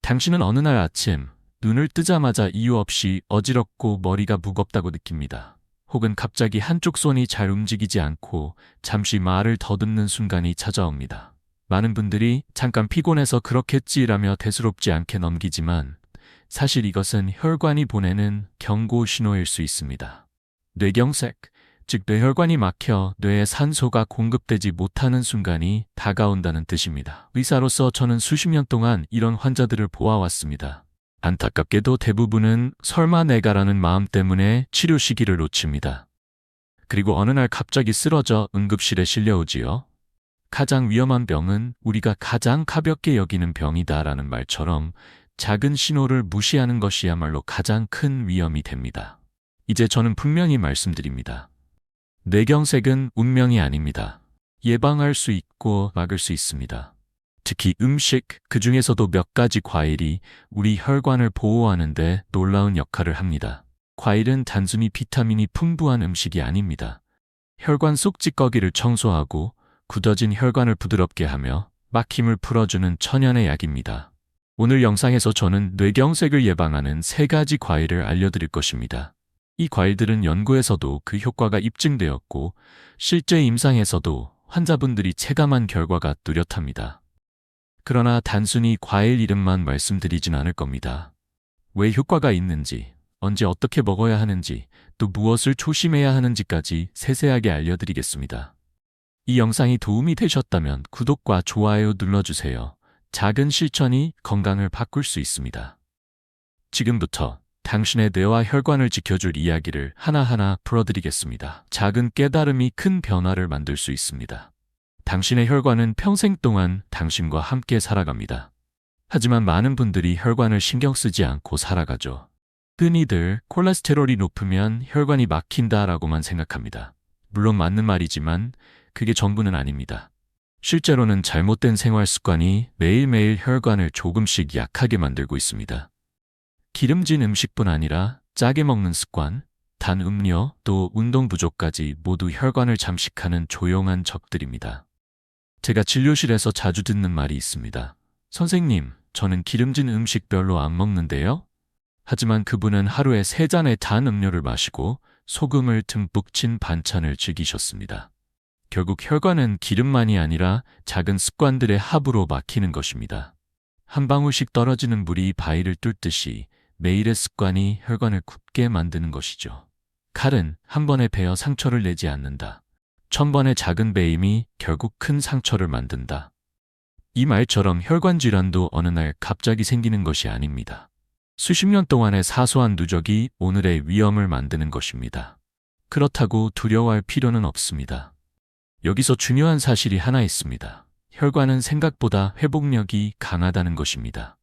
당신은 어느 날 아침 눈을 뜨자마자 이유 없이 어지럽고 머리가 무겁다고 느낍니다. 혹은 갑자기 한쪽 손이 잘 움직이지 않고 잠시 말을 더듬는 순간이 찾아옵니다. 많은 분들이 잠깐 피곤해서 그렇겠지라며 대수롭지 않게 넘기지만 사실 이것은 혈관이 보내는 경고 신호일 수 있습니다. 뇌경색, 즉 뇌혈관이 막혀 뇌에 산소가 공급되지 못하는 순간이 다가온다는 뜻입니다. 의사로서 저는 수십 년 동안 이런 환자들을 보아왔습니다. 안타깝게도 대부분은 설마 내가라는 마음 때문에 치료 시기를 놓칩니다. 그리고 어느 날 갑자기 쓰러져 응급실에 실려오지요. 가장 위험한 병은 우리가 가장 가볍게 여기는 병이다라는 말처럼 작은 신호를 무시하는 것이야말로 가장 큰 위험이 됩니다. 이제 저는 분명히 말씀드립니다. 뇌경색은 운명이 아닙니다. 예방할 수 있고 막을 수 있습니다. 특히 음식, 그 중에서도 몇 가지 과일이 우리 혈관을 보호하는 데 놀라운 역할을 합니다. 과일은 단순히 비타민이 풍부한 음식이 아닙니다. 혈관 속 찌꺼기를 청소하고 굳어진 혈관을 부드럽게 하며 막힘을 풀어주는 천연의 약입니다. 오늘 영상에서 저는 뇌경색을 예방하는 3가지 과일을 알려드릴 것입니다. 이 과일들은 연구에서도 그 효과가 입증되었고 실제 임상에서도 환자분들이 체감한 결과가 뚜렷합니다. 그러나 단순히 과일 이름만 말씀드리진 않을 겁니다. 왜 효과가 있는지, 언제 어떻게 먹어야 하는지, 또 무엇을 조심해야 하는지까지 세세하게 알려드리겠습니다. 이 영상이 도움이 되셨다면 구독과 좋아요 눌러주세요. 작은 실천이 건강을 바꿀 수 있습니다. 지금부터 당신의 뇌와 혈관을 지켜줄 이야기를 하나하나 풀어드리겠습니다. 작은 깨달음이 큰 변화를 만들 수 있습니다. 당신의 혈관은 평생 동안 당신과 함께 살아갑니다. 하지만 많은 분들이 혈관을 신경 쓰지 않고 살아가죠. 흔히들 콜레스테롤이 높으면 혈관이 막힌다라고만 생각합니다. 물론 맞는 말이지만 그게 전부는 아닙니다. 실제로는 잘못된 생활 습관이 매일매일 혈관을 조금씩 약하게 만들고 있습니다. 기름진 음식뿐 아니라 짜게 먹는 습관, 단 음료, 또 운동 부족까지 모두 혈관을 잠식하는 조용한 적들입니다. 제가 진료실에서 자주 듣는 말이 있습니다. 선생님, 저는 기름진 음식 별로 안 먹는데요? 하지만 그분은 하루에 3잔의 단 음료를 마시고 소금을 듬뿍 친 반찬을 즐기셨습니다. 결국 혈관은 기름만이 아니라 작은 습관들의 합으로 막히는 것입니다. 한 방울씩 떨어지는 물이 바위를 뚫듯이 매일의 습관이 혈관을 굳게 만드는 것이죠. 칼은 한 번에 베어 상처를 내지 않는다. 1000번의 작은 베임이 결국 큰 상처를 만든다. 이 말처럼 혈관 질환도 어느 날 갑자기 생기는 것이 아닙니다. 수십 년 동안의 사소한 누적이 오늘의 위험을 만드는 것입니다. 그렇다고 두려워할 필요는 없습니다. 여기서 중요한 사실이 하나 있습니다. 혈관은 생각보다 회복력이 강하다는 것입니다.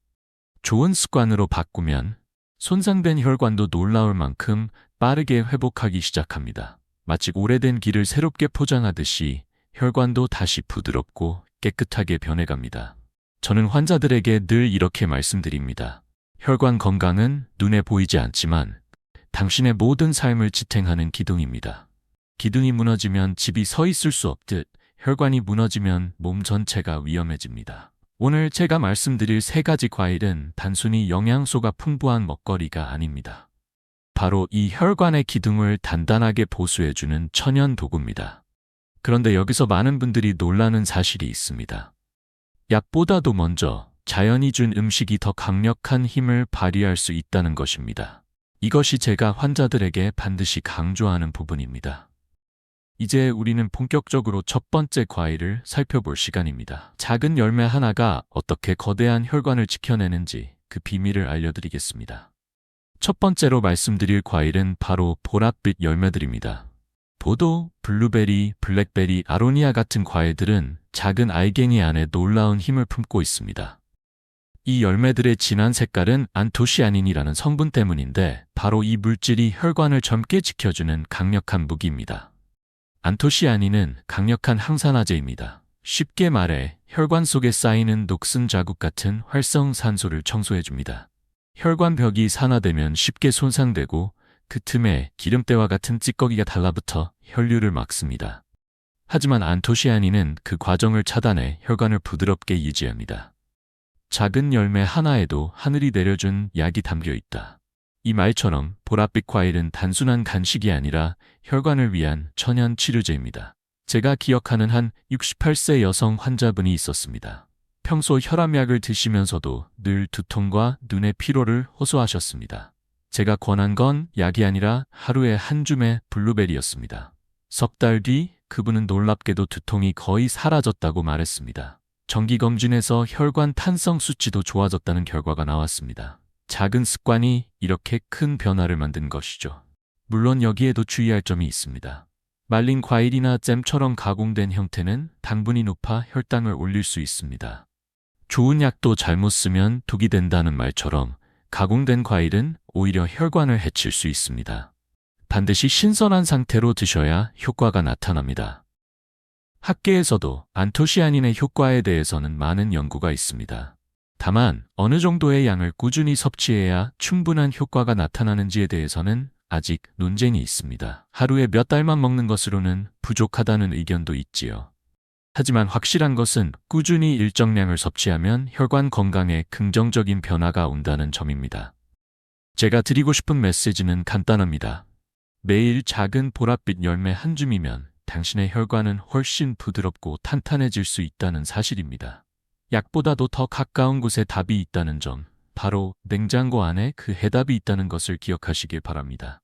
좋은 습관으로 바꾸면 손상된 혈관도 놀라울 만큼 빠르게 회복하기 시작합니다. 마치 오래된 길을 새롭게 포장하듯이 혈관도 다시 부드럽고 깨끗하게 변해갑니다. 저는 환자들에게 늘 이렇게 말씀드립니다. 혈관 건강은 눈에 보이지 않지만 당신의 모든 삶을 지탱하는 기둥입니다. 기둥이 무너지면 집이 서 있을 수 없듯 혈관이 무너지면 몸 전체가 위험해집니다. 오늘 제가 말씀드릴 3가지 과일은 단순히 영양소가 풍부한 먹거리가 아닙니다. 바로 이 혈관의 기둥을 단단하게 보수해주는 천연 도구입니다. 그런데 여기서 많은 분들이 놀라는 사실이 있습니다. 약보다도 먼저 자연이 준 음식이 더 강력한 힘을 발휘할 수 있다는 것입니다. 이것이 제가 환자들에게 반드시 강조하는 부분입니다. 이제 우리는 본격적으로 첫 번째 과일을 살펴볼 시간입니다. 작은 열매 하나가 어떻게 거대한 혈관을 지켜내는지 그 비밀을 알려드리겠습니다. 첫 번째로 말씀드릴 과일은 바로 보랏빛 열매들입니다. 포도, 블루베리, 블랙베리, 아로니아 같은 과일들은 작은 알갱이 안에 놀라운 힘을 품고 있습니다. 이 열매들의 진한 색깔은 안토시아닌이라는 성분 때문인데 바로 이 물질이 혈관을 젊게 지켜주는 강력한 무기입니다. 안토시아닌은 강력한 항산화제입니다. 쉽게 말해 혈관 속에 쌓이는 녹슨 자국 같은 활성산소를 청소해줍니다. 혈관 벽이 산화되면 쉽게 손상되고 그 틈에 기름때와 같은 찌꺼기가 달라붙어 혈류를 막습니다. 하지만 안토시아닌은 그 과정을 차단해 혈관을 부드럽게 유지합니다. 작은 열매 하나에도 하늘이 내려준 약이 담겨 있다. 이 말처럼 보랏빛 과일은 단순한 간식이 아니라 혈관을 위한 천연 치료제입니다. 제가 기억하는 한 68세 여성 환자분이 있었습니다. 평소 혈압약을 드시면서도 늘 두통과 눈의 피로를 호소하셨습니다. 제가 권한 건 약이 아니라 하루에 한 줌의 블루베리였습니다. 석 달 뒤 그분은 놀랍게도 두통이 거의 사라졌다고 말했습니다. 정기검진에서 혈관 탄성 수치도 좋아졌다는 결과가 나왔습니다. 작은 습관이 이렇게 큰 변화를 만든 것이죠. 물론 여기에도 주의할 점이 있습니다. 말린 과일이나 잼처럼 가공된 형태는 당분이 높아 혈당을 올릴 수 있습니다. 좋은 약도 잘못 쓰면 독이 된다는 말처럼 가공된 과일은 오히려 혈관을 해칠 수 있습니다. 반드시 신선한 상태로 드셔야 효과가 나타납니다. 학계에서도 안토시아닌의 효과에 대해서는 많은 연구가 있습니다. 다만 어느 정도의 양을 꾸준히 섭취해야 충분한 효과가 나타나는지에 대해서는 아직 논쟁이 있습니다. 하루에 몇 달만 먹는 것으로는 부족하다는 의견도 있지요. 하지만 확실한 것은 꾸준히 일정량을 섭취하면 혈관 건강에 긍정적인 변화가 온다는 점입니다. 제가 드리고 싶은 메시지는 간단합니다. 매일 작은 보랏빛 열매 한 줌이면 당신의 혈관은 훨씬 부드럽고 탄탄해질 수 있다는 사실입니다. 약보다도 더 가까운 곳에 답이 있다는 점, 바로 냉장고 안에 그 해답이 있다는 것을 기억하시길 바랍니다.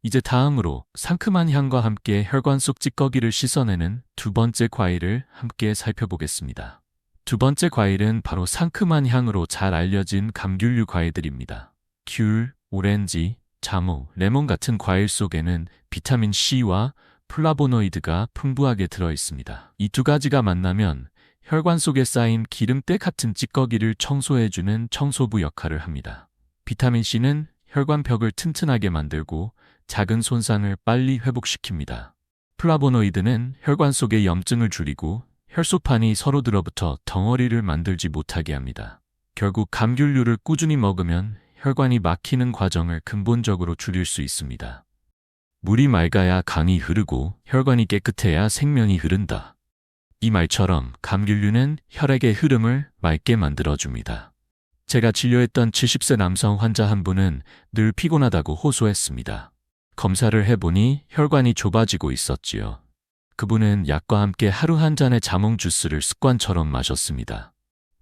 이제 다음으로 상큼한 향과 함께 혈관 속 찌꺼기를 씻어내는 두 번째 과일을 함께 살펴보겠습니다. 두 번째 과일은 바로 상큼한 향으로 잘 알려진 감귤류 과일들입니다. 귤, 오렌지, 자무, 레몬 같은 과일 속에는 비타민 C와 플라보노이드가 풍부하게 들어있습니다. 이 두 가지가 만나면 혈관 속에 쌓인 기름때 같은 찌꺼기를 청소해주는 청소부 역할을 합니다. 비타민 C는 혈관벽을 튼튼하게 만들고 작은 손상을 빨리 회복시킵니다. 플라보노이드는 혈관 속의 염증을 줄이고 혈소판이 서로들어붙어 덩어리를 만들지 못하게 합니다. 결국 감귤류를 꾸준히 먹으면 혈관이 막히는 과정을 근본적으로 줄일 수 있습니다. 물이 맑아야 강이 흐르고 혈관이 깨끗해야 생명이 흐른다. 이 말처럼 감귤류는 혈액의 흐름을 맑게 만들어줍니다. 제가 진료했던 70세 남성 환자 한 분은 늘 피곤하다고 호소했습니다. 검사를 해보니 혈관이 좁아지고 있었지요. 그분은 약과 함께 하루 한 잔의 자몽 주스를 습관처럼 마셨습니다.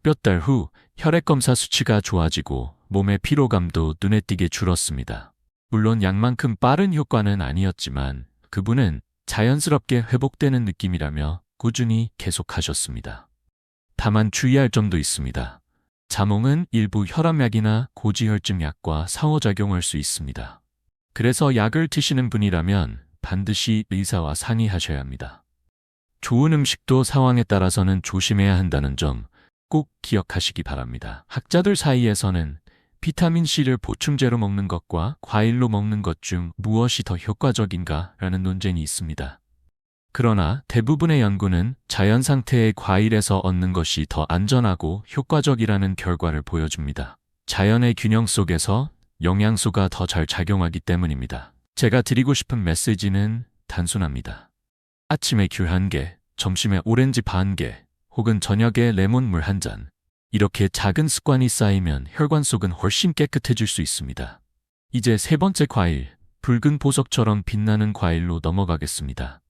몇 달 후 혈액 검사 수치가 좋아지고 몸의 피로감도 눈에 띄게 줄었습니다. 물론 약만큼 빠른 효과는 아니었지만 그분은 자연스럽게 회복되는 느낌이라며 꾸준히 계속하셨습니다. 다만 주의할 점도 있습니다. 자몽은 일부 혈압약이나 고지혈증 약과 상호작용할 수 있습니다. 그래서 약을 드시는 분이라면 반드시 의사와 상의하셔야 합니다. 좋은 음식도 상황에 따라서는 조심해야 한다는 점 꼭 기억하시기 바랍니다. 학자들 사이에서는 비타민C를 보충제로 먹는 것과 과일로 먹는 것 중 무엇이 더 효과적인가라는 논쟁이 있습니다. 그러나 대부분의 연구는 자연 상태의 과일에서 얻는 것이 더 안전하고 효과적이라는 결과를 보여줍니다. 자연의 균형 속에서 영양소가 더 잘 작용하기 때문입니다. 제가 드리고 싶은 메시지는 단순합니다. 아침에 귤 1개, 점심에 오렌지 반 개, 혹은 저녁에 레몬물 1잔. 이렇게 작은 습관이 쌓이면 혈관 속은 훨씬 깨끗해질 수 있습니다. 이제 세 번째 과일, 붉은 보석처럼 빛나는 과일로 넘어가겠습니다.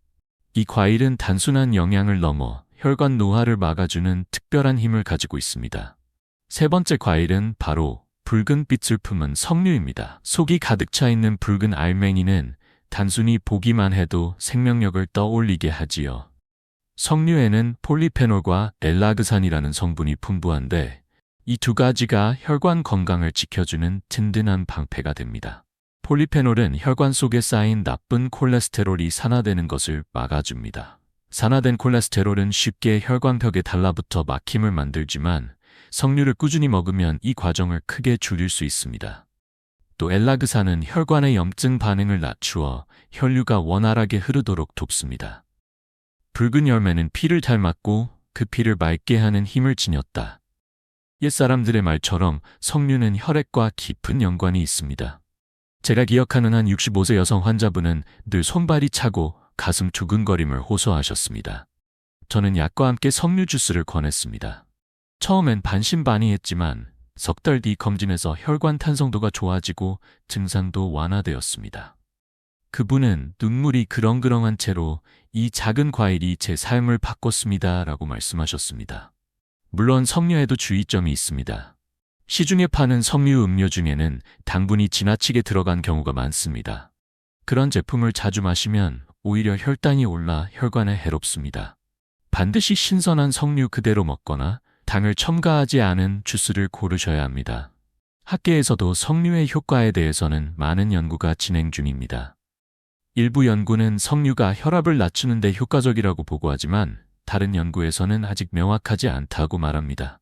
이 과일은 단순한 영양을 넘어 혈관 노화를 막아주는 특별한 힘을 가지고 있습니다. 세 번째 과일은 바로 붉은 빛을 품은 석류입니다. 속이 가득 차 있는 붉은 알맹이는 단순히 보기만 해도 생명력을 떠올리게 하지요. 석류에는 폴리페놀과 엘라그산이라는 성분이 풍부한데 이 두 가지가 혈관 건강을 지켜주는 든든한 방패가 됩니다. 폴리페놀은 혈관 속에 쌓인 나쁜 콜레스테롤이 산화되는 것을 막아줍니다. 산화된 콜레스테롤은 쉽게 혈관벽에 달라붙어 막힘을 만들지만 석류를 꾸준히 먹으면 이 과정을 크게 줄일 수 있습니다. 또 엘라그산은 혈관의 염증 반응을 낮추어 혈류가 원활하게 흐르도록 돕습니다. 붉은 열매는 피를 닮았고 그 피를 맑게 하는 힘을 지녔다. 옛사람들의 말처럼 석류는 혈액과 깊은 연관이 있습니다. 제가 기억하는 한 65세 여성 환자분은 늘 손발이 차고 가슴 두근거림을 호소하셨습니다. 저는 약과 함께 석류 주스를 권했습니다. 처음엔 반신반의했지만 석 달 뒤 검진에서 혈관 탄성도가 좋아지고 증상도 완화되었습니다. 그분은 눈물이 그렁그렁한 채로 이 작은 과일이 제 삶을 바꿨습니다 라고 말씀하셨습니다. 물론 석류에도 주의점이 있습니다. 시중에 파는 석류 음료 중에는 당분이 지나치게 들어간 경우가 많습니다. 그런 제품을 자주 마시면 오히려 혈당이 올라 혈관에 해롭습니다. 반드시 신선한 석류 그대로 먹거나 당을 첨가하지 않은 주스를 고르셔야 합니다. 학계에서도 석류의 효과에 대해서는 많은 연구가 진행 중입니다. 일부 연구는 석류가 혈압을 낮추는 데 효과적이라고 보고하지만 다른 연구에서는 아직 명확하지 않다고 말합니다.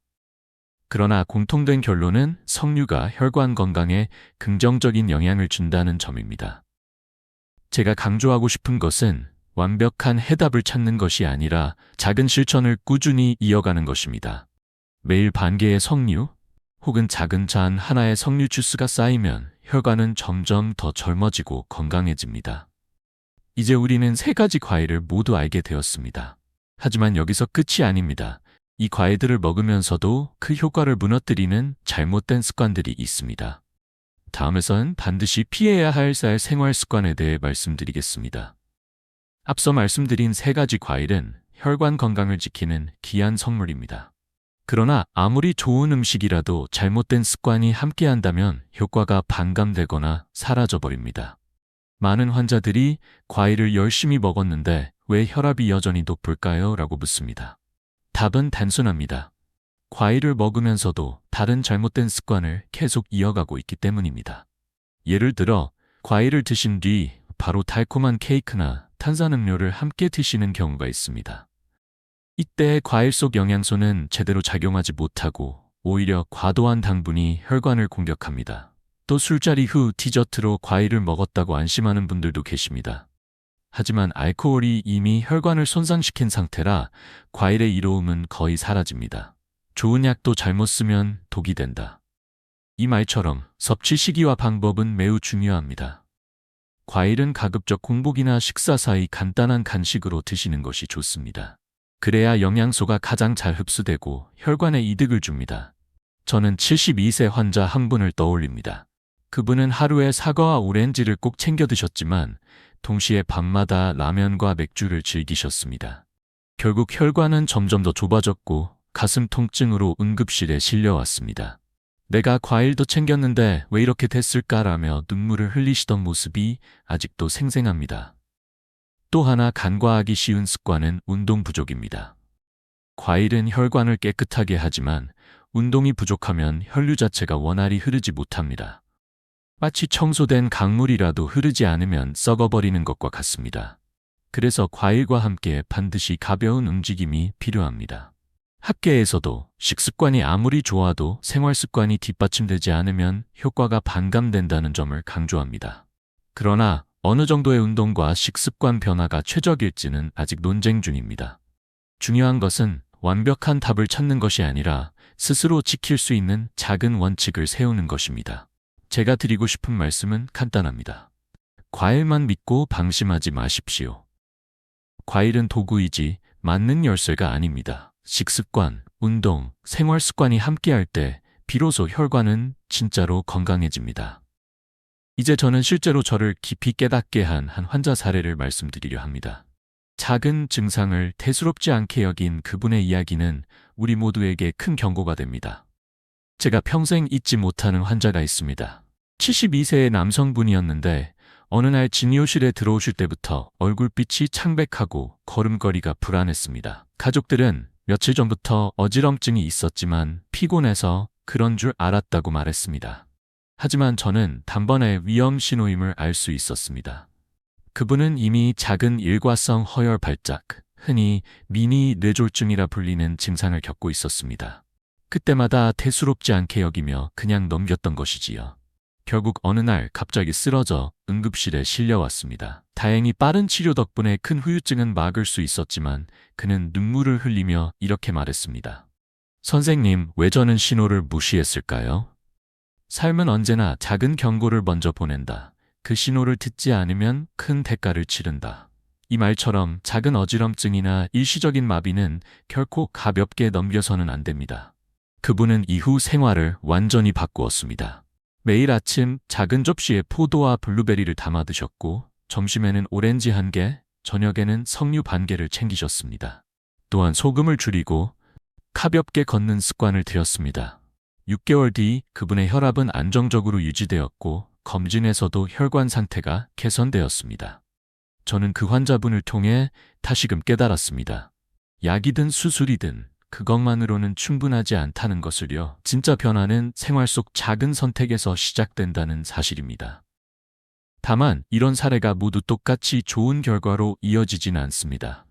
그러나 공통된 결론은 석류가 혈관 건강에 긍정적인 영향을 준다는 점입니다. 제가 강조하고 싶은 것은 완벽한 해답을 찾는 것이 아니라 작은 실천을 꾸준히 이어가는 것입니다. 매일 반 개의 석류 혹은 작은 잔 하나의 석류 주스가 쌓이면 혈관은 점점 더 젊어지고 건강해집니다. 이제 우리는 3가지 과일을 모두 알게 되었습니다. 하지만 여기서 끝이 아닙니다. 이 과일들을 먹으면서도 그 효과를 무너뜨리는 잘못된 습관들이 있습니다. 다음에선 반드시 피해야 할 생활 습관에 대해 말씀드리겠습니다. 앞서 말씀드린 3가지 과일은 혈관 건강을 지키는 귀한 선물입니다. 그러나 아무리 좋은 음식이라도 잘못된 습관이 함께한다면 효과가 반감되거나 사라져버립니다. 많은 환자들이 과일을 열심히 먹었는데 왜 혈압이 여전히 높을까요? 라고 묻습니다. 답은 단순합니다. 과일을 먹으면서도 다른 잘못된 습관을 계속 이어가고 있기 때문입니다. 예를 들어 과일을 드신 뒤 바로 달콤한 케이크나 탄산음료를 함께 드시는 경우가 있습니다. 이때 과일 속 영양소는 제대로 작용하지 못하고 오히려 과도한 당분이 혈관을 공격합니다. 또 술자리 후 디저트로 과일을 먹었다고 안심하는 분들도 계십니다. 하지만 알코올이 이미 혈관을 손상시킨 상태라 과일의 이로움은 거의 사라집니다. 좋은 약도 잘못 쓰면 독이 된다. 이 말처럼 섭취 시기와 방법은 매우 중요합니다. 과일은 가급적 공복이나 식사 사이 간단한 간식으로 드시는 것이 좋습니다. 그래야 영양소가 가장 잘 흡수되고 혈관에 이득을 줍니다. 저는 72세 환자 한 분을 떠올립니다. 그분은 하루에 사과와 오렌지를 꼭 챙겨 드셨지만 동시에 밤마다 라면과 맥주를 즐기셨습니다. 결국 혈관은 점점 더 좁아졌고 가슴 통증으로 응급실에 실려왔습니다. 내가 과일도 챙겼는데 왜 이렇게 됐을까라며 눈물을 흘리시던 모습이 아직도 생생합니다. 또 하나 간과하기 쉬운 습관은 운동 부족입니다. 과일은 혈관을 깨끗하게 하지만 운동이 부족하면 혈류 자체가 원활히 흐르지 못합니다. 마치 청소된 강물이라도 흐르지 않으면 썩어버리는 것과 같습니다. 그래서 과일과 함께 반드시 가벼운 움직임이 필요합니다. 학계에서도 식습관이 아무리 좋아도 생활습관이 뒷받침되지 않으면 효과가 반감된다는 점을 강조합니다. 그러나 어느 정도의 운동과 식습관 변화가 최적일지는 아직 논쟁 중입니다. 중요한 것은 완벽한 답을 찾는 것이 아니라 스스로 지킬 수 있는 작은 원칙을 세우는 것입니다. 제가 드리고 싶은 말씀은 간단합니다. 과일만 믿고 방심하지 마십시오. 과일은 도구이지 맞는 열쇠가 아닙니다. 식습관, 운동, 생활습관이 함께할 때 비로소 혈관은 진짜로 건강해집니다. 이제 저는 실제로 저를 깊이 깨닫게 한 환자 사례를 말씀드리려 합니다. 작은 증상을 대수롭지 않게 여긴 그분의 이야기는 우리 모두에게 큰 경고가 됩니다. 제가 평생 잊지 못하는 환자가 있습니다. 72세의 남성분이었는데 어느 날 진료실에 들어오실 때부터 얼굴빛이 창백하고 걸음걸이가 불안했습니다. 가족들은 며칠 전부터 어지럼증이 있었지만 피곤해서 그런 줄 알았다고 말했습니다. 하지만 저는 단번에 위험 신호임을 알 수 있었습니다. 그분은 이미 작은 일과성 허열 발작, 흔히 미니 뇌졸중이라 불리는 증상을 겪고 있었습니다. 그때마다 대수롭지 않게 여기며 그냥 넘겼던 것이지요. 결국 어느 날 갑자기 쓰러져 응급실에 실려왔습니다. 다행히 빠른 치료 덕분에 큰 후유증은 막을 수 있었지만 그는 눈물을 흘리며 이렇게 말했습니다. 선생님, 왜 저는 신호를 무시했을까요? 삶은 언제나 작은 경고를 먼저 보낸다. 그 신호를 듣지 않으면 큰 대가를 치른다. 이 말처럼 작은 어지럼증이나 일시적인 마비는 결코 가볍게 넘겨서는 안 됩니다. 그분은 이후 생활을 완전히 바꾸었습니다. 매일 아침 작은 접시에 포도와 블루베리를 담아 드셨고, 점심에는 오렌지 1개, 저녁에는 석류 반 개를 챙기셨습니다. 또한 소금을 줄이고 가볍게 걷는 습관을 들였습니다. 6개월 뒤 그분의 혈압은 안정적으로 유지되었고, 검진에서도 혈관 상태가 개선되었습니다. 저는 그 환자분을 통해 다시금 깨달았습니다. 약이든 수술이든 그것만으로는 충분하지 않다는 것을요. 진짜 변화는 생활 속 작은 선택에서 시작된다는 사실입니다. 다만 이런 사례가 모두 똑같이 좋은 결과로 이어지지는 않습니다.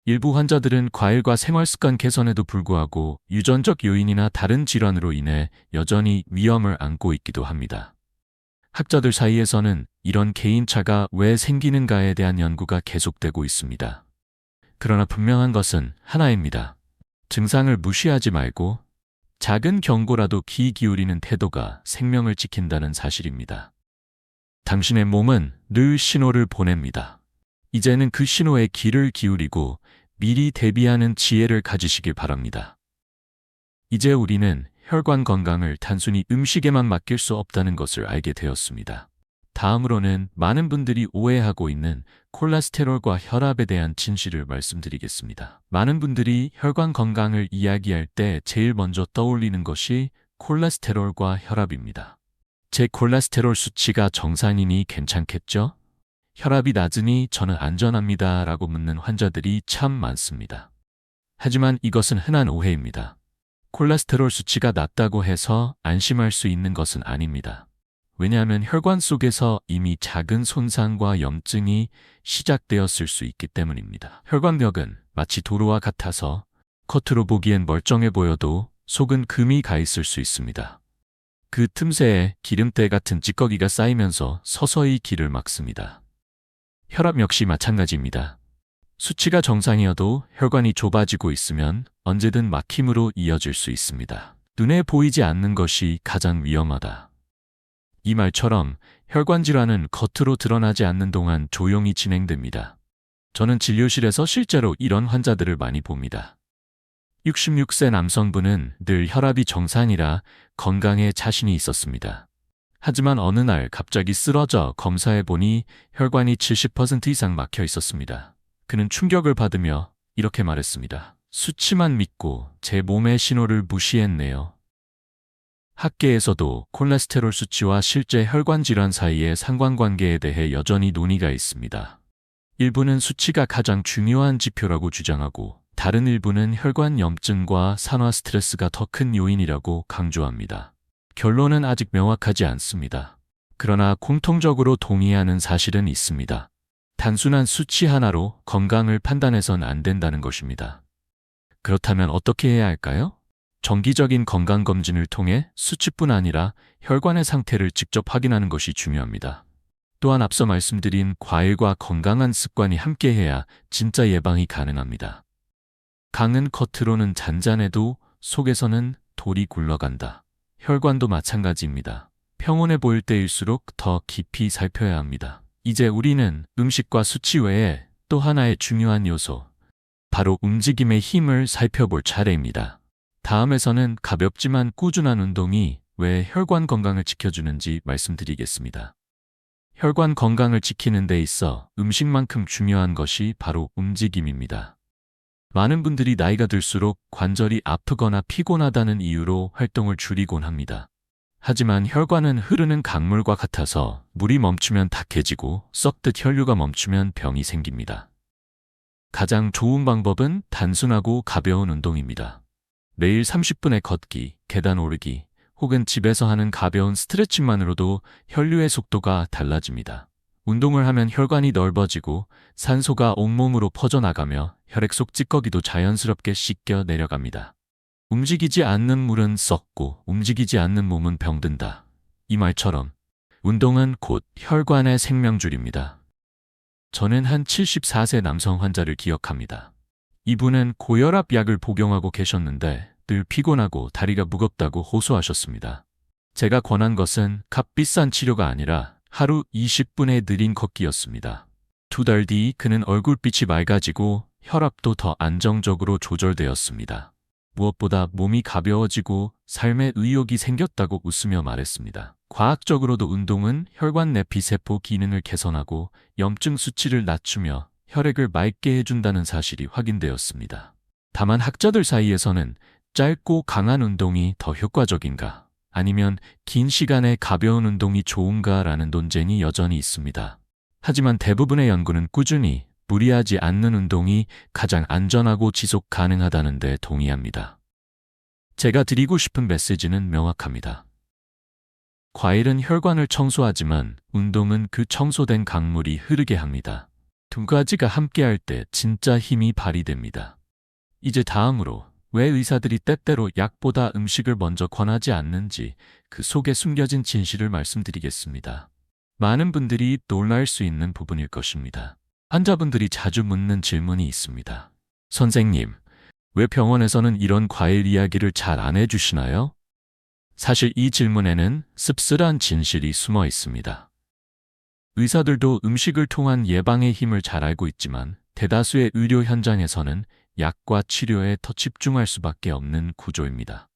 일부 환자들은 과일과 생활 습관 개선에도 불구하고 유전적 요인이나 다른 질환으로 인해 여전히 위험을 안고 있기도 합니다. 학자들 사이에서는 이런 개인차가 왜 생기는가에 대한 연구가 계속되고 있습니다. 그러나 분명한 것은 하나입니다. 증상을 무시하지 말고 작은 경고라도 귀 기울이는 태도가 생명을 지킨다는 사실입니다. 당신의 몸은 늘 신호를 보냅니다. 이제는 그 신호에 귀를 기울이고 미리 대비하는 지혜를 가지시길 바랍니다. 이제 우리는 혈관 건강을 단순히 음식에만 맡길 수 없다는 것을 알게 되었습니다. 다음으로는 많은 분들이 오해하고 있는 콜레스테롤과 혈압에 대한 진실을 말씀드리겠습니다. 많은 분들이 혈관 건강을 이야기할 때 제일 먼저 떠올리는 것이 콜레스테롤과 혈압입니다. 제 콜레스테롤 수치가 정상이니 괜찮겠죠? 혈압이 낮으니 저는 안전합니다 라고 묻는 환자들이 참 많습니다. 하지만 이것은 흔한 오해입니다. 콜레스테롤 수치가 낮다고 해서 안심할 수 있는 것은 아닙니다. 왜냐하면 혈관 속에서 이미 작은 손상과 염증이 시작되었을 수 있기 때문입니다. 혈관벽은 마치 도로와 같아서 겉으로 보기엔 멀쩡해 보여도 속은 금이 가 있을 수 있습니다. 그 틈새에 기름때 같은 찌꺼기가 쌓이면서 서서히 길을 막습니다. 혈압 역시 마찬가지입니다. 수치가 정상이어도 혈관이 좁아지고 있으면 언제든 막힘으로 이어질 수 있습니다. 눈에 보이지 않는 것이 가장 위험하다. 이 말처럼 혈관 질환은 겉으로 드러나지 않는 동안 조용히 진행됩니다. 저는 진료실에서 실제로 이런 환자들을 많이 봅니다. 66세 남성분은 늘 혈압이 정상이라 건강에 자신이 있었습니다. 하지만 어느 날 갑자기 쓰러져 검사해보니 혈관이 70% 이상 막혀 있었습니다. 그는 충격을 받으며 이렇게 말했습니다. 수치만 믿고 제 몸의 신호를 무시했네요. 학계에서도 콜레스테롤 수치와 실제 혈관 질환 사이의 상관관계에 대해 여전히 논의가 있습니다. 일부는 수치가 가장 중요한 지표라고 주장하고, 다른 일부는 혈관 염증과 산화 스트레스가 더 큰 요인이라고 강조합니다. 결론은 아직 명확하지 않습니다. 그러나 공통적으로 동의하는 사실은 있습니다. 단순한 수치 하나로 건강을 판단해선 안 된다는 것입니다. 그렇다면 어떻게 해야 할까요? 정기적인 건강검진을 통해 수치뿐 아니라 혈관의 상태를 직접 확인하는 것이 중요합니다. 또한 앞서 말씀드린 과일과 건강한 습관이 함께해야 진짜 예방이 가능합니다. 강은 겉으로는 잔잔해도 속에서는 돌이 굴러간다. 혈관도 마찬가지입니다. 평온해 보일 때일수록 더 깊이 살펴야 합니다. 이제 우리는 음식과 수치 외에 또 하나의 중요한 요소, 바로 움직임의 힘을 살펴볼 차례입니다. 다음에서는 가볍지만 꾸준한 운동이 왜 혈관 건강을 지켜주는지 말씀드리겠습니다. 혈관 건강을 지키는 데 있어 음식만큼 중요한 것이 바로 움직임입니다. 많은 분들이 나이가 들수록 관절이 아프거나 피곤하다는 이유로 활동을 줄이곤 합니다. 하지만 혈관은 흐르는 강물과 같아서 물이 멈추면 탁해지고 썩듯 혈류가 멈추면 병이 생깁니다. 가장 좋은 방법은 단순하고 가벼운 운동입니다. 매일 30분의 걷기, 계단 오르기, 혹은 집에서 하는 가벼운 스트레칭만으로도 혈류의 속도가 달라집니다. 운동을 하면 혈관이 넓어지고 산소가 온몸으로 퍼져나가며 혈액 속 찌꺼기도 자연스럽게 씻겨 내려갑니다. 움직이지 않는 물은 썩고 움직이지 않는 몸은 병든다. 이 말처럼 운동은 곧 혈관의 생명줄입니다. 저는 한 74세 남성 환자를 기억합니다. 이분은 고혈압 약을 복용하고 계셨는데 늘 피곤하고 다리가 무겁다고 호소하셨습니다. 제가 권한 것은 값비싼 치료가 아니라 하루 20분의 느린 걷기였습니다. 2달 뒤 그는 얼굴빛이 맑아지고 혈압도 더 안정적으로 조절되었습니다. 무엇보다 몸이 가벼워지고 삶의 의욕이 생겼다고 웃으며 말했습니다. 과학적으로도 운동은 혈관 내피세포 기능을 개선하고 염증 수치를 낮추며 혈액을 맑게 해준다는 사실이 확인되었습니다. 다만 학자들 사이에서는 짧고 강한 운동이 더 효과적인가, 아니면 긴 시간의 가벼운 운동이 좋은가라는 논쟁이 여전히 있습니다. 하지만 대부분의 연구는 꾸준히 무리하지 않는 운동이 가장 안전하고 지속 가능하다는 데 동의합니다. 제가 드리고 싶은 메시지는 명확합니다. 과일은 혈관을 청소하지만 운동은 그 청소된 강물이 흐르게 합니다. 두 가지가 함께할 때 진짜 힘이 발휘됩니다. 이제 다음으로 왜 의사들이 때때로 약보다 음식을 먼저 권하지 않는지 그 속에 숨겨진 진실을 말씀드리겠습니다. 많은 분들이 놀랄 수 있는 부분일 것입니다. 환자분들이 자주 묻는 질문이 있습니다. 선생님, 왜 병원에서는 이런 과일 이야기를 잘 안 해주시나요? 사실 이 질문에는 씁쓸한 진실이 숨어 있습니다. 의사들도 음식을 통한 예방의 힘을 잘 알고 있지만 대다수의 의료 현장에서는 약과 치료에 더 집중할 수밖에 없는 구조입니다.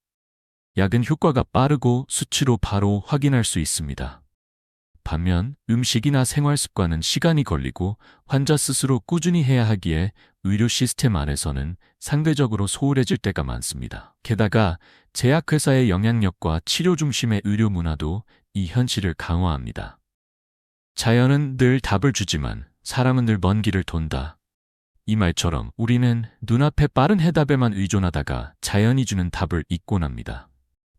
약은 효과가 빠르고 수치로 바로 확인할 수 있습니다. 반면 음식이나 생활 습관은 시간이 걸리고 환자 스스로 꾸준히 해야 하기에 의료 시스템 안에서는 상대적으로 소홀해질 때가 많습니다. 게다가 제약회사의 영향력과 치료 중심의 의료 문화도 이 현실을 강화합니다. 자연은 늘 답을 주지만 사람은 늘 먼 길을 돈다. 이 말처럼 우리는 눈앞의 빠른 해답에만 의존하다가 자연이 주는 답을 잊곤 합니다.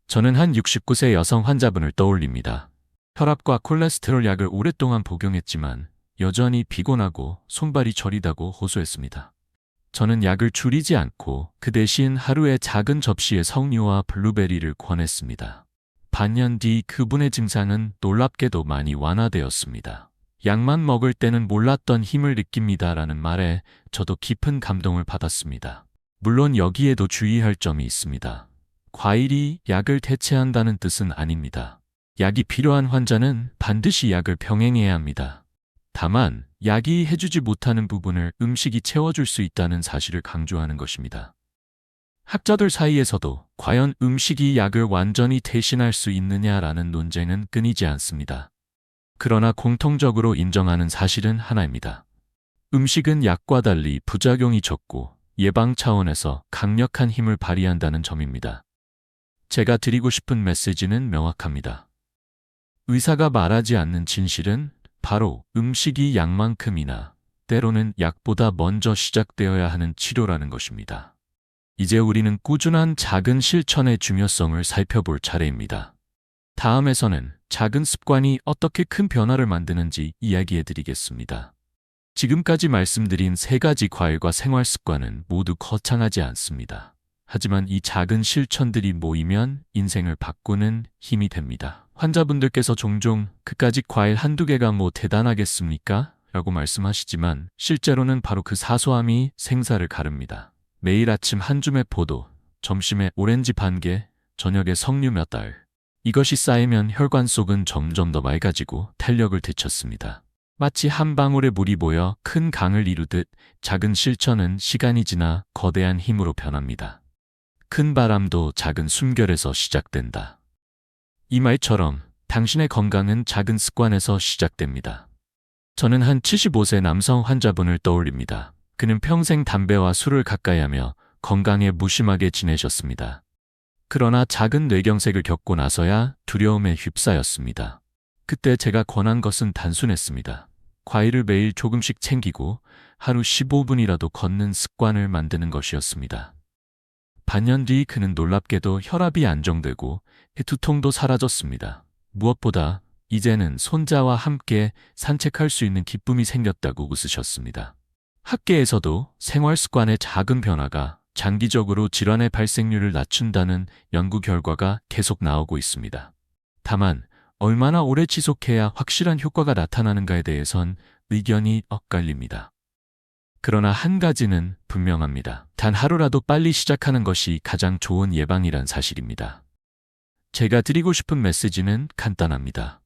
저는 한 69세 여성 환자분을 떠올립니다. 혈압과 콜레스테롤 약을 오랫동안 복용했지만 여전히 피곤하고 손발이 저리다고 호소했습니다. 저는 약을 줄이지 않고 그 대신 하루에 작은 접시의 석류와 블루베리를 권했습니다. 반년 뒤 그분의 증상은 놀랍게도 많이 완화되었습니다. 약만 먹을 때는 몰랐던 힘을 느낍니다라는 말에 저도 깊은 감동을 받았습니다. 물론 여기에도 주의할 점이 있습니다. 과일이 약을 대체한다는 뜻은 아닙니다. 약이 필요한 환자는 반드시 약을 병행해야 합니다. 다만 약이 해주지 못하는 부분을 음식이 채워줄 수 있다는 사실을 강조하는 것입니다. 학자들 사이에서도 과연 음식이 약을 완전히 대신할 수 있느냐라는 논쟁은 끊이지 않습니다. 그러나 공통적으로 인정하는 사실은 하나입니다. 음식은 약과 달리 부작용이 적고 예방 차원에서 강력한 힘을 발휘한다는 점입니다. 제가 드리고 싶은 메시지는 명확합니다. 의사가 말하지 않는 진실은 바로 음식이 약만큼이나 때로는 약보다 먼저 시작되어야 하는 치료라는 것입니다. 이제 우리는 꾸준한 작은 실천의 중요성을 살펴볼 차례입니다. 다음에서는 작은 습관이 어떻게 큰 변화를 만드는지 이야기해 드리겠습니다. 지금까지 말씀드린 세 가지 과일과 생활 습관은 모두 거창하지 않습니다. 하지만 이 작은 실천들이 모이면 인생을 바꾸는 힘이 됩니다. 환자분들께서 종종 그까짓 과일 한두 개가 뭐 대단하겠습니까? 라고 말씀하시지만 실제로는 바로 그 사소함이 생사를 가릅니다. 매일 아침 한 줌의 포도, 점심에 오렌지 반 개, 저녁에 석류 몇 알. 이것이 쌓이면 혈관 속은 점점 더 맑아지고 탄력을 되찾습니다. 마치 한 방울의 물이 모여 큰 강을 이루듯 작은 실천은 시간이 지나 거대한 힘으로 변합니다. 큰 바람도 작은 숨결에서 시작된다. 이 말처럼 당신의 건강은 작은 습관에서 시작됩니다. 저는 한 75세 남성 환자분을 떠올립니다. 그는 평생 담배와 술을 가까이하며 건강에 무심하게 지내셨습니다. 그러나 작은 뇌경색을 겪고 나서야 두려움에 휩싸였습니다. 그때 제가 권한 것은 단순했습니다. 과일을 매일 조금씩 챙기고 하루 15분이라도 걷는 습관을 만드는 것이었습니다. 반년 뒤 그는 놀랍게도 혈압이 안정되고 두통도 사라졌습니다. 무엇보다 이제는 손자와 함께 산책할 수 있는 기쁨이 생겼다고 웃으셨습니다. 학계에서도 생활 습관의 작은 변화가 장기적으로 질환의 발생률을 낮춘다는 연구 결과가 계속 나오고 있습니다. 다만 얼마나 오래 지속해야 확실한 효과가 나타나는가에 대해선 의견이 엇갈립니다. 그러나 한 가지는 분명합니다. 단 하루라도 빨리 시작하는 것이 가장 좋은 예방이란 사실입니다. 제가 드리고 싶은 메시지는 간단합니다.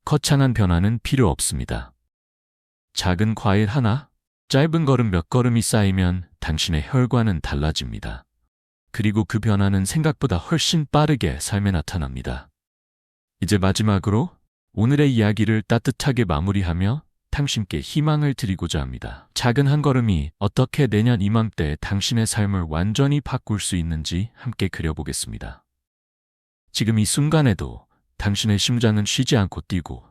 거창한 변화는 필요 없습니다. 작은 과일 하나, 짧은 걸음 몇 걸음이 쌓이면 당신의 혈관은 달라집니다. 그리고 그 변화는 생각보다 훨씬 빠르게 삶에 나타납니다. 이제 마지막으로 오늘의 이야기를 따뜻하게 마무리하며 당신께 희망을 드리고자 합니다. 작은 한 걸음이 어떻게 내년 이맘때 당신의 삶을 완전히 바꿀 수 있는지 함께 그려보겠습니다. 지금 이 순간에도 당신의 심장은 쉬지 않고 뛰고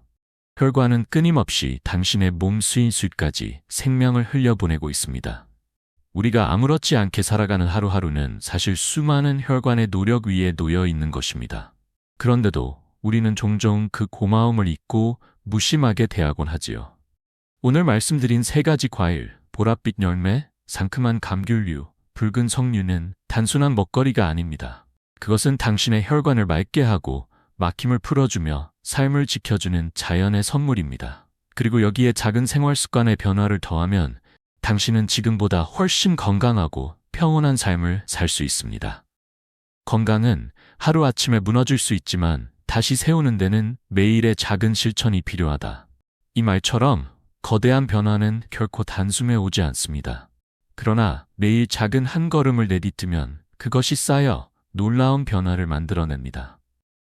혈관은 끊임없이 당신의 몸 수인수까지 생명을 흘려보내고 있습니다. 우리가 아무렇지 않게 살아가는 하루하루는 사실 수많은 혈관의 노력 위에 놓여 있는 것입니다. 그런데도 우리는 종종 그 고마움을 잊고 무심하게 대하곤 하지요. 오늘 말씀드린 3가지 과일, 보랏빛 열매, 상큼한 감귤류, 붉은 석류는 단순한 먹거리가 아닙니다. 그것은 당신의 혈관을 맑게 하고 막힘을 풀어주며 삶을 지켜주는 자연의 선물입니다. 그리고 여기에 작은 생활 습관의 변화를 더하면 당신은 지금보다 훨씬 건강하고 평온한 삶을 살 수 있습니다. 건강은 하루아침에 무너질 수 있지만 다시 세우는 데는 매일의 작은 실천이 필요하다. 이 말처럼 거대한 변화는 결코 단숨에 오지 않습니다. 그러나 매일 작은 한 걸음을 내딛으면 그것이 쌓여 놀라운 변화를 만들어냅니다.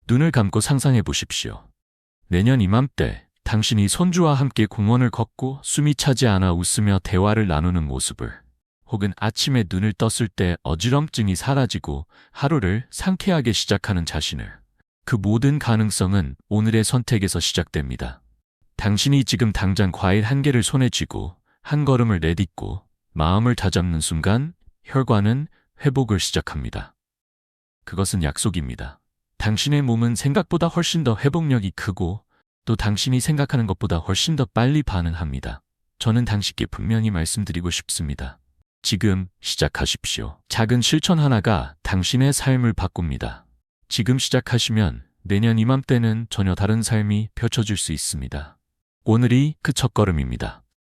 눈을 감고 상상해 보십시오. 내년 이맘때 당신이 손주와 함께 공원을 걷고 숨이 차지 않아 웃으며 대화를 나누는 모습을, 혹은 아침에 눈을 떴을 때 어지럼증이 사라지고 하루를 상쾌하게 시작하는 자신을, 그 모든 가능성은 오늘의 선택에서 시작됩니다. 당신이 지금 당장 과일 한 개를 손에 쥐고 한 걸음을 내딛고 마음을 다잡는 순간 혈관은 회복을 시작합니다. 그것은 약속입니다. 당신의 몸은 생각보다 훨씬 더 회복력이 크고 또 당신이 생각하는 것보다 훨씬 더 빨리 반응합니다. 저는 당신께 분명히 말씀드리고 싶습니다. 지금 시작하십시오. 작은 실천 하나가 당신의 삶을 바꿉니다. 지금 시작하시면 내년 이맘때는 전혀 다른 삶이 펼쳐질 수 있습니다. 오늘이 그 첫걸음입니다.